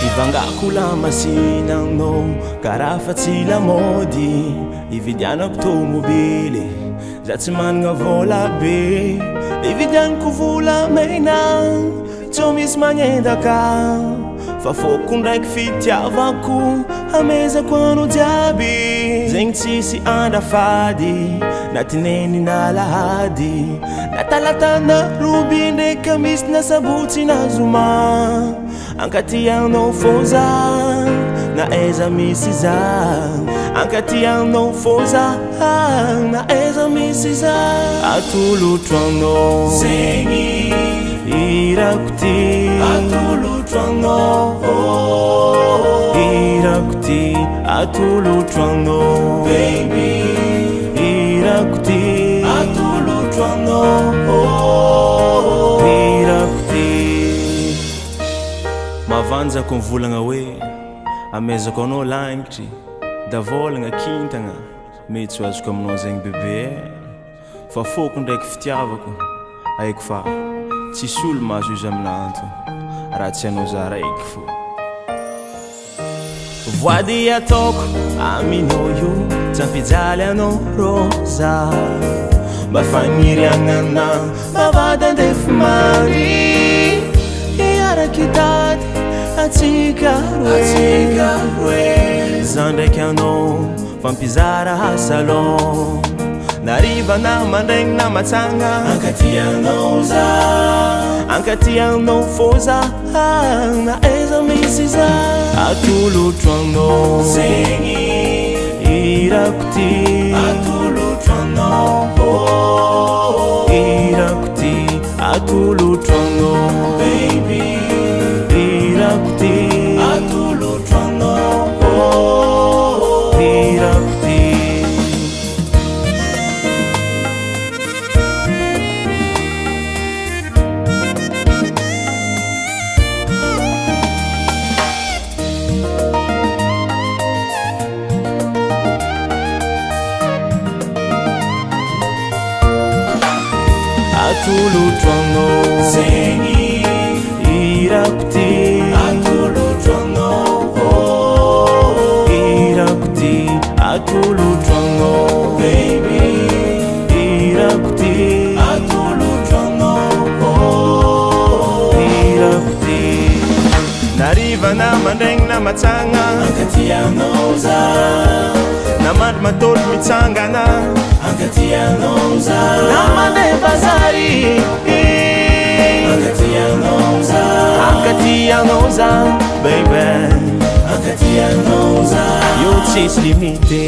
Ivangako lamasinanao karaha fa tsy lamôdy ividianako tomobily za tsy managna vola be ividianako volamena tsy misy magnendaka fa foko ndraiky fitiavako amezako ano jiaby zegny tsisy andafady na tineny na lahady na talata na roby ndraiky misy na sabotsy na zoma ankatianao foza na eza misy za ankatianao foza na eza misy za atolotroanao zegny irako ty atolotroanao irako ty atolotroanao baby irako ty atolotroanao irako ty mavanjako mivolagna hoe amezako anao langitry davolagna kintagna mety tsy azoko aminao zegny bebe fa foko ndraiky fitiavako haiko fa tsisy olo mahazo izy aminanto raha tsy anao za raiky fo voady ataoko aminao io tsy ampijaly anao roza mba faniriagnana mavady andefy mary iaraky tady atsika roe za ndraiky anao fampizara salon nariva na mandraigny na matsagna ankatianao za ankatianao foza na eza misy za atolotroanao zegny irako ty atolotroanao irako ty atolotroanao baby irako ty atolotroanao irako ty atolotroanao zegny irako ty atolotroanao irako ty atolotroanao baby irako ty atolotroanao irako ty nariva na mandraigny na matsagna ankatianao za na mandry matolo mitsangana ankatianao za na mandeha bazary ankatianao za ankatianao za baby ankatianao za io tsisy limité